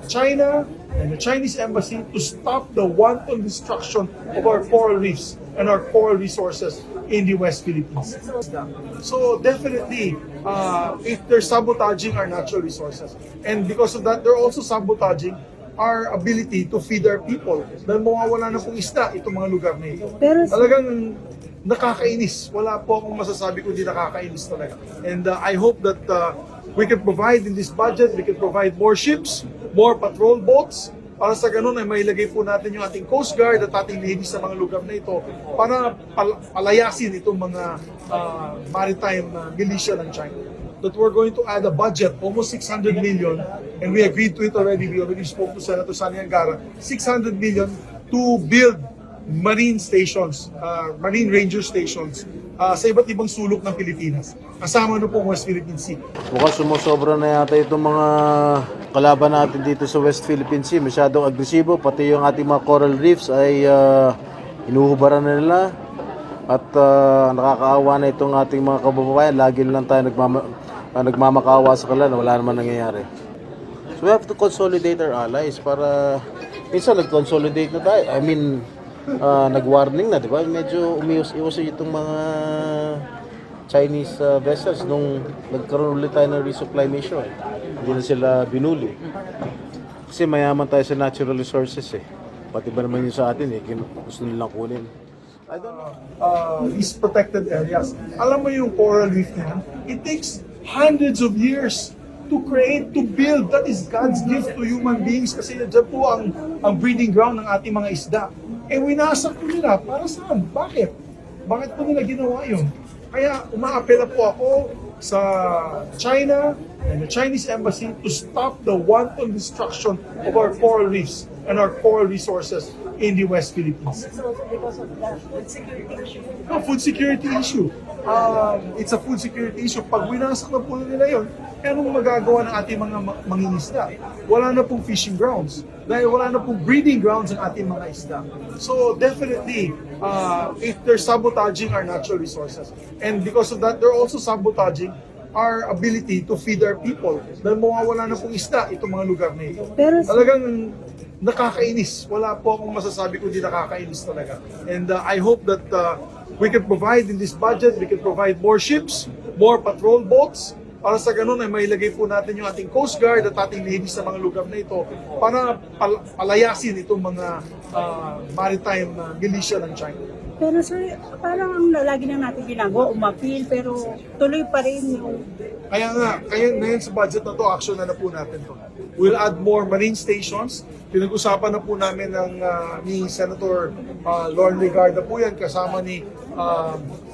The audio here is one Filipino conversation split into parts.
China and the Chinese embassy to stop the wanton destruction of our coral reefs and our coral resources in the West Philippines. So definitely, if they're sabotaging our natural resources, and because of that, they're also sabotaging our ability to feed our people. Dahil mawawala na pong isda itong mga lugar na ito. Talagang nakakainis. Wala po akong masasabi kundi nakakainis talaga. And I hope that we can provide in this budget, we can provide more ships, more patrol boats, para sa ganun ay mailagay po natin yung ating Coast Guard at ating Navy sa mga lugar na ito para palayasin itong mga maritime militia ng China. That we're going to add a budget, almost 600 million, and we agreed to it already. We already spoke to Senator Sani Angara, 600 million to build marine stations, marine ranger stations sa iba't ibang sulok ng Pilipinas. Kasama na po ang West Philippine Sea. Mukhang sumusobra na yata itong mga kalaban natin dito sa West Philippine Sea. Masyadong agresibo, pati yung ating mga coral reefs ay inuhubaran na nila. At nakakaawa na itong ating mga kababayan. Lagi lang tayo nagmamakaawa sa kanila na wala naman nangyayari. So we have to consolidate our allies para minsan nag-consolidate na tayo. I mean, nag-warning na, di ba? Medyo umiwas-iwas itong mga Chinese vessels nung nagkaroon ulit tayo ng resupply mission. Hindi na sila binuli. Kasi mayaman tayo sa natural resources eh. Pati ba naman yun sa atin eh, gusto nilang kunin. I don't know. These protected areas. Alam mo yung coral reef na, it takes hundreds of years to create, to build. That is God's gift to human beings kasi dyan po ang breeding ground ng ating mga isda. Eh winasak po nila, para saan? Bakit? Bakit po nila ginawa yun? Kaya umaapela po ako sa China and the Chinese embassy to stop the wanton destruction of our coral reefs and our coral resources in the West Philippines. It's also because of the food security issue. No, food security issue. It's a food security issue. Pag winasak na po nila yun, anong magagawa ng ating mga mangingisda? Wala na pong fishing grounds. Dahil wala na pong breeding grounds ng ating mga isda. So definitely, if they're sabotaging our natural resources, and because of that, they're also sabotaging our ability to feed our people. Dahil mawawala na pong isda itong mga lugar na ito. Talagang nakakainis. Wala po akong masasabi kundi nakakainis talaga. And I hope that we can provide in this budget, we can provide more ships, more patrol boats, para sa ganun ay mailagay po natin yung ating Coast Guard at ating Navy sa mga lugar na ito para palayasin itong mga maritime militia ng China. Pero sir, parang ang lagi na natin ginagawa, umapil, pero tuloy pa rin yung... Kaya ngayon sa budget na to, action na po natin to. We'll add more marine stations. Pinag-usapan na po namin ni Senator Lauren Legarda po yan, kasama ni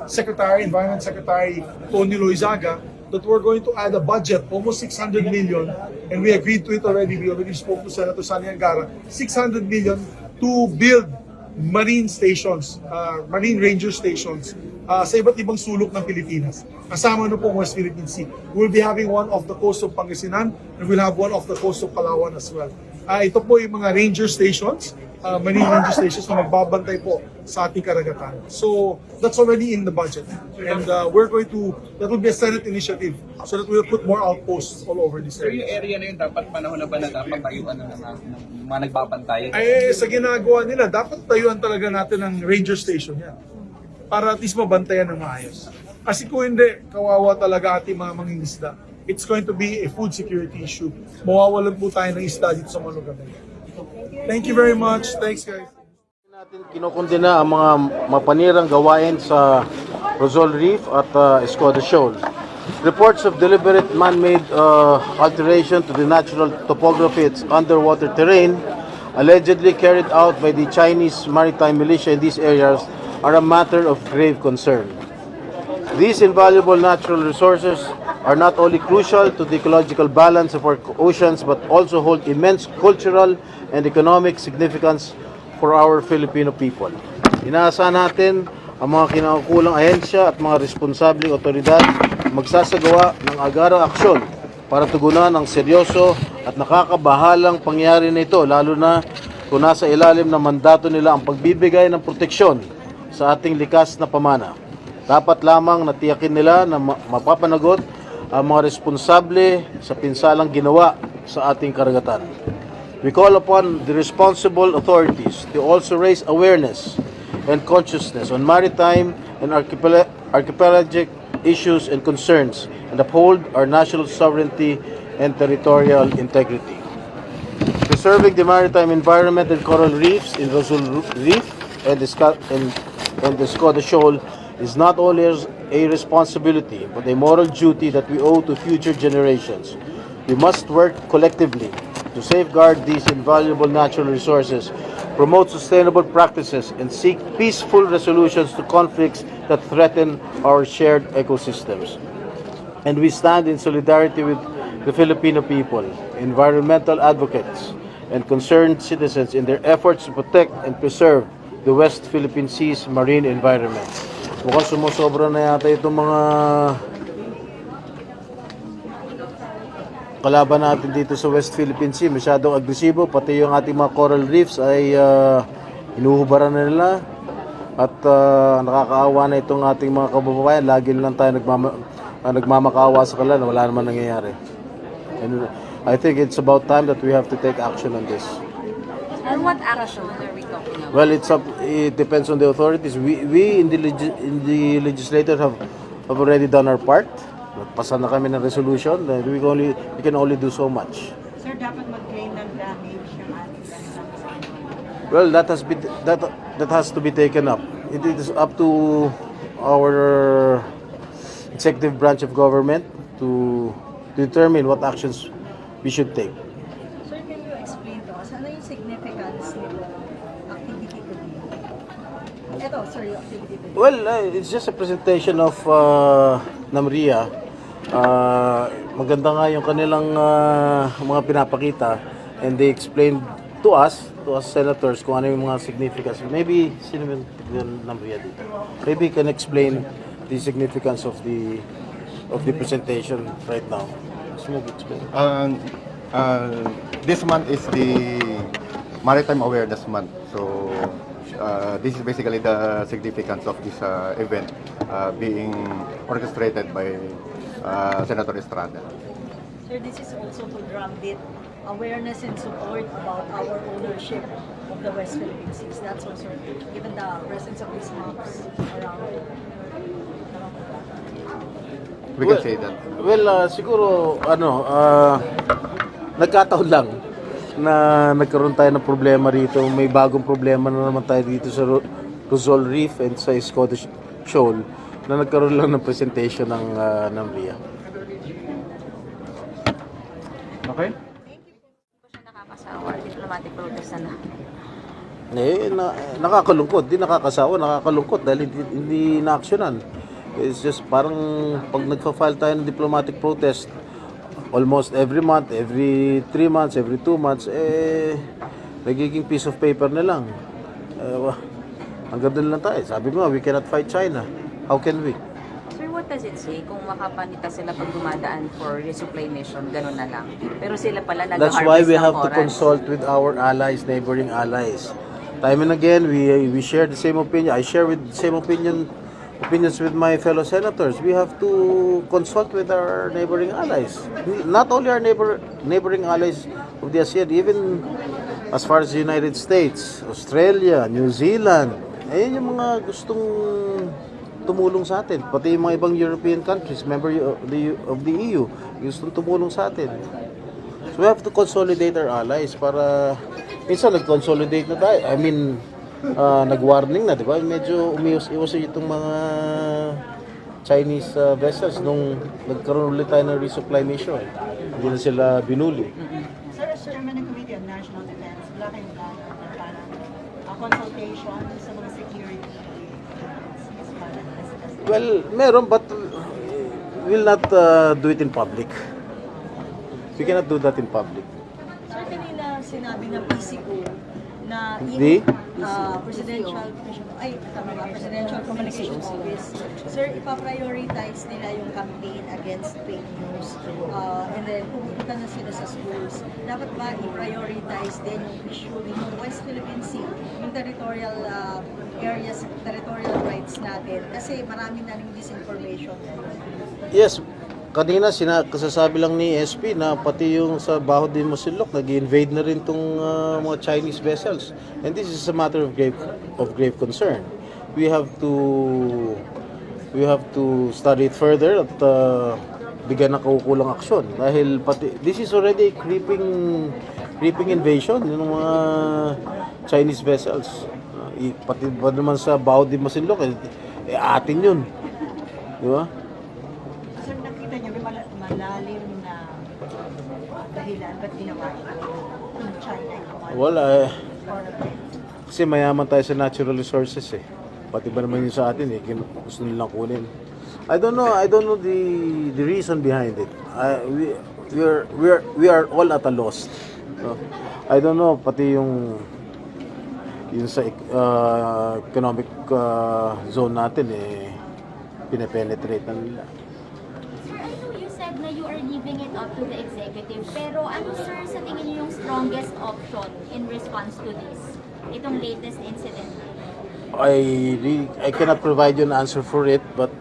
Environment Secretary Tony Loizaga, that we're going to add a budget, almost 600 million, and we agreed to it already. We already spoke to Senator Sani Angara, 600 million to build marine stations, marine ranger stations sa iba't ibang sulok ng Pilipinas. Kasama na po ang West Philippine Sea. We'll be having one off the coast of Pangasinan, and we'll have one off the coast of Palawan as well. Ito po yung mga ranger stations, marine ranger stations na magbabantay po sa ating karagatan. So that's already in the budget, and that will be a Senate initiative so that we'll put more outposts all over this So area. yung area na yun, dapat panahon na ba na dapat tayuan ng mga nagbabantay? Ay, sa ginagawa nila, dapat tayuan talaga natin ng ranger station yan. Para at least mabantayan ng maayos. Kasi kung hindi, kawawa talaga ating mga mangingisda. It's going to be a food security issue. Mawawalan po tayo ng isda dito sa mga lugar na yan. Thank you very much. Thanks guys. Kinukundina ang mga mapanirang gawain sa Rozul Reef at Escoda Shoal. Reports of deliberate man-made alteration to the natural topography its underwater terrain, allegedly carried out by the Chinese maritime militia in these areas, are a matter of grave concern. These invaluable natural resources are not only crucial to the ecological balance of our oceans but also hold immense cultural and economic significance for our Filipino people. Inaasahan natin ang mga kinaukulang ahensya at mga responsabling otoridad magsasagawa ng agarang aksyon para tugunan ang seryoso at nakakabahalang pangyayari na ito, lalo na kung nasa ilalim ng mandato nila ang pagbibigay ng proteksyon sa ating likas na pamana. Dapat lamang natiyakin nila na mapapanagot ang mga responsable sa pinsalang ginawa sa ating karagatan. We call upon the responsible authorities to also raise awareness and consciousness on maritime and archipelagic issues and concerns, and uphold our national sovereignty and territorial integrity. Preserving the maritime environment and coral reefs in Rozul Reef and the Escoda Shoal is not only a responsibility but a moral duty that we owe to future generations. We must work collectively to safeguard these invaluable natural resources, promote sustainable practices, and seek peaceful resolutions to conflicts that threaten our shared ecosystems. And we stand in solidarity with the Filipino people, environmental advocates, and concerned citizens in their efforts to protect and preserve the West Philippine Sea's marine environment. Mukhang sumusobra na yata itong mga kalaban natin dito sa West Philippine Sea. Masyadong agresibo, pati yung ating mga coral reefs ay inuhubaran na nila. At nakakaawa na itong ating mga kababayan. Lagi lang tayo nagmamakaawa sa kanila na wala naman nangyayari. And I think it's about time that we have to take action on this. And what action are we talking about? Well, it depends on the authorities. We in the legislature have already done our part. Pasa na kami ng resolution. We can only do so much. Sir, dapat mag-claim ng damage yung ating Well, that has to be taken up. It is up to our executive branch of government to determine what actions we should take. Sir, can you explain to us ano yung significance nito activity to be? Ito, sir, yung activity to be. Well, it's just a presentation of NAMRIA. Maganda nga yung kanilang mga pinapakita, and they explained to us senators kung ano yung mga significance. Maybe sino yung NAMRIA dito? Maybe you can explain the significance of the presentation right now. This month is the Maritime Awareness Month. So this is basically the significance of this event being orchestrated by Senator Estrada. Sir, this is also to drumbeat awareness and support about our ownership of the West Philippine Seas. That's also given the presence of these maps around. We can say that. Well, siguro, nagkataon lang na nagkaroon tayo ng problema rito. May bagong problema na naman tayo dito sa Rozul Reef and sa Escoda Shoal na nagkaroon lang ng presentation ng RIA. Okay? Hindi po siya nakakasawa. Diplomatic protest na. Nakakalungkot. Di nakakasawa, nakakalungkot dahil hindi na-actionan. It's just parang pag nagpa-file tayo ng diplomatic protest, almost every month, every 3 months, every 2 months, nagiging piece of paper na lang. Hanggang doon lang tayo. Sabi mo, we cannot fight China. How can we? Sir, what does it say kung makapanita sila pag dumadaan for resupply mission, ganun na lang? Pero sila pala nag-harvest That's why we have ng to coral. consult with our allies, neighboring allies. Time and again, we share the same opinion. I share with the same opinions with my fellow senators. We have to consult with our neighboring allies. Not only our neighboring allies of the ASEAN, even as far as the United States, Australia, New Zealand. Ayun yung mga gustong tumulong sa atin. Pati yung mga ibang European countries, member of the EU, gustong tumulong sa atin. So we have to consolidate our allies para minsan nag-consolidate na tayo. I mean, nag-warning na, di ba? Medyo umiwas-iwas itong mga Chinese vessels nung nagkaroon ulit tayo ng resupply mission. Hindi na sila binuli. Sir, as Chairman ng Committee on National Defense, wala kayong plan parang consultation sa mga security. Well, meron, but we'll not do it in public. We cannot do that in public. Sir, kanina sinabi ng PCO na Presidential Communication Office. Sir, ipaprioritize nila yung campaign against fake news. And then, pupunta na sila sa schools. Dapat ba i-prioritize din yung issue ng West Philippine Sea, yung territorial areas, territorial rights natin? Kasi marami na rin disinformation. Yes, kanina kasasabi lang ni SP na pati yung sa Baho de Masinloc nag-invade na rin tong mga Chinese vessels. And this is a matter of grave concern. We have to study it further at bigyan ng kaukulang aksyon dahil pati this is already a creeping invasion ng mga Chinese vessels. Pati ba naman sa Baho de Masinloc atin yun. Di ba? Sir, nakita niyo may malalim na dahilan ba't ginawa ito ng China? Wala eh. Kasi mayaman tayo sa natural resources eh. Pati ba naman yun sa atin eh, gusto nilang kunin. I don't know the reason behind it. We are all at a loss. No? I don't know pati yung sa economic zone natin eh pinapenetrate na nila. Sir, I know you said na you are leaving it up to the executive, pero ano sir sa tingin niyo yung strongest option in response to this? Itong latest incident? I cannot provide you an answer for it, but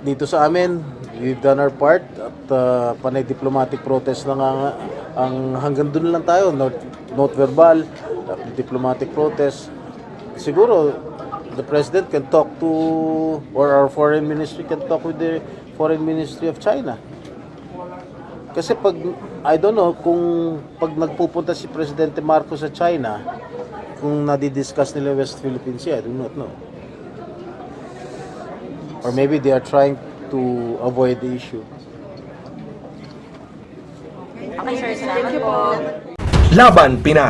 dito sa amin, we've done our part at panay diplomatic protest na nga ang hanggang doon lang tayo, not verbal, diplomatic protest. Siguro the president can talk to, or our foreign ministry can talk with the foreign ministry of China. Kasi pag, I don't know, kung pag nagpupunta si Presidente Marcos sa China, kung nadidiscuss nila West Philippine Sea, I do not know. Or maybe they are trying to avoid the issue. Okay, sir. Salamat po. Laban Pinas.